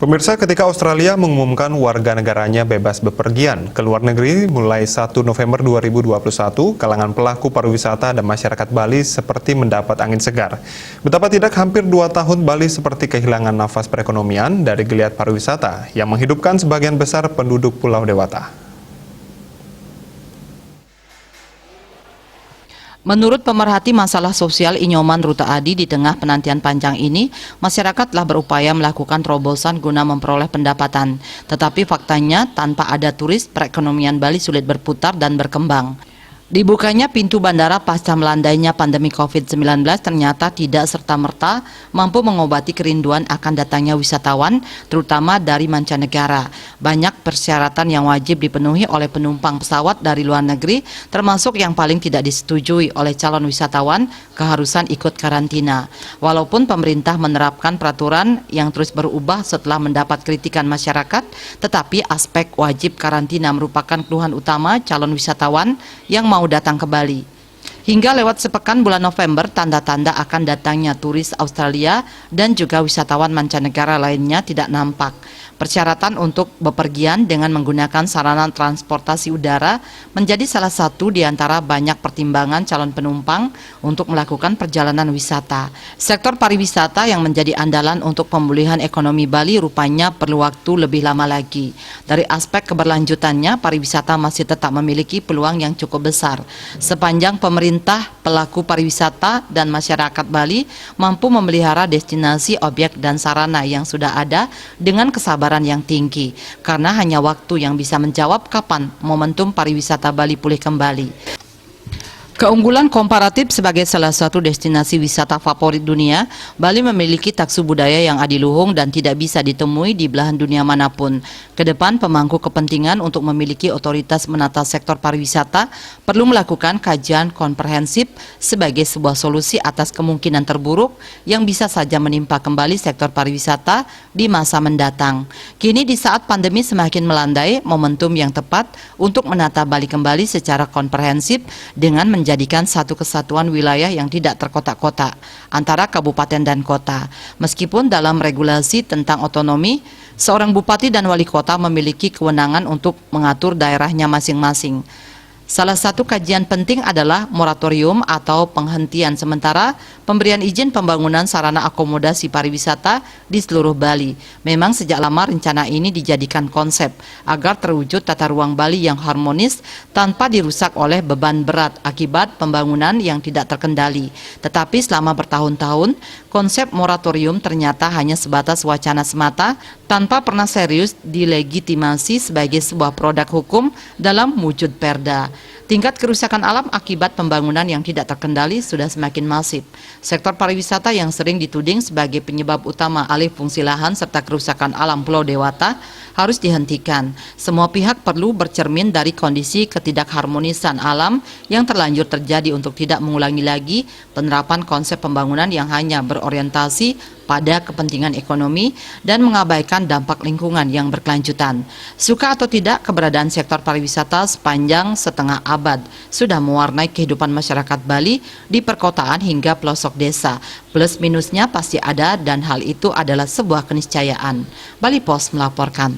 Pemirsa, ketika Australia mengumumkan warga negaranya bebas bepergian ke luar negeri mulai 1 November 2021, kalangan pelaku pariwisata dan masyarakat Bali seperti mendapat angin segar. Betapa tidak hampir 2 tahun Bali seperti kehilangan nafas perekonomian dari geliat pariwisata yang menghidupkan sebagian besar penduduk Pulau Dewata. Menurut pemerhati masalah sosial Inyoman Ruta Adi, di tengah penantian panjang ini, masyarakat telah berupaya melakukan terobosan guna memperoleh pendapatan. Tetapi faktanya, tanpa ada turis, perekonomian Bali sulit berputar dan berkembang. Dibukanya pintu bandara pasca melandainya pandemi COVID-19 ternyata tidak serta-merta mampu mengobati kerinduan akan datangnya wisatawan, terutama dari mancanegara. Banyak persyaratan yang wajib dipenuhi oleh penumpang pesawat dari luar negeri, termasuk yang paling tidak disetujui oleh calon wisatawan, keharusan ikut karantina. Walaupun pemerintah menerapkan peraturan yang terus berubah setelah mendapat kritikan masyarakat, tetapi aspek wajib karantina merupakan keluhan utama calon wisatawan yang mau datang ke Bali. Hingga lewat sepekan bulan November, tanda-tanda akan datangnya turis Australia dan juga wisatawan mancanegara lainnya tidak nampak. Persyaratan untuk bepergian dengan menggunakan sarana transportasi udara menjadi salah satu di antara banyak pertimbangan calon penumpang untuk melakukan perjalanan wisata. Sektor pariwisata yang menjadi andalan untuk pemulihan ekonomi Bali rupanya perlu waktu lebih lama lagi. Dari aspek keberlanjutannya, pariwisata masih tetap memiliki peluang yang cukup besar. Sepanjang pemerintah, pelaku pariwisata, dan masyarakat Bali mampu memelihara destinasi, objek, dan sarana yang sudah ada dengan kesabaran yang tinggi, karena hanya waktu yang bisa menjawab kapan momentum pariwisata Bali pulih kembali. Keunggulan komparatif sebagai salah satu destinasi wisata favorit dunia, Bali memiliki taksu budaya yang adiluhung dan tidak bisa ditemui di belahan dunia manapun. Kedepan, pemangku kepentingan untuk memiliki otoritas menata sektor pariwisata perlu melakukan kajian komprehensif sebagai sebuah solusi atas kemungkinan terburuk yang bisa saja menimpa kembali sektor pariwisata di masa mendatang. Kini di saat pandemi semakin melandai, momentum yang tepat untuk menata Bali kembali secara komprehensif dengan menjadikan satu kesatuan wilayah yang tidak terkotak-kotak antara kabupaten dan kota. Meskipun dalam regulasi tentang otonomi, seorang bupati dan wali kota memiliki kewenangan untuk mengatur daerahnya masing-masing. Salah satu kajian penting adalah moratorium atau penghentian sementara pemberian izin pembangunan sarana akomodasi pariwisata di seluruh Bali. Memang sejak lama rencana ini dijadikan konsep agar terwujud tata ruang Bali yang harmonis tanpa dirusak oleh beban berat akibat pembangunan yang tidak terkendali. Tetapi selama bertahun-tahun, konsep moratorium ternyata hanya sebatas wacana semata tanpa pernah serius dilegitimasi sebagai sebuah produk hukum dalam wujud perda. Tingkat kerusakan alam akibat pembangunan yang tidak terkendali sudah semakin masif. Sektor pariwisata yang sering dituding sebagai penyebab utama alih fungsi lahan serta kerusakan alam Pulau Dewata harus dihentikan. Semua pihak perlu bercermin dari kondisi ketidakharmonisan alam yang terlanjur terjadi untuk tidak mengulangi lagi penerapan konsep pembangunan yang hanya berorientasi pada kepentingan ekonomi dan mengabaikan dampak lingkungan yang berkelanjutan. Suka atau tidak, keberadaan sektor pariwisata sepanjang setengah abad sudah mewarnai kehidupan masyarakat Bali di perkotaan hingga pelosok desa. Plus minusnya pasti ada dan hal itu adalah sebuah keniscayaan. Bali Post melaporkan.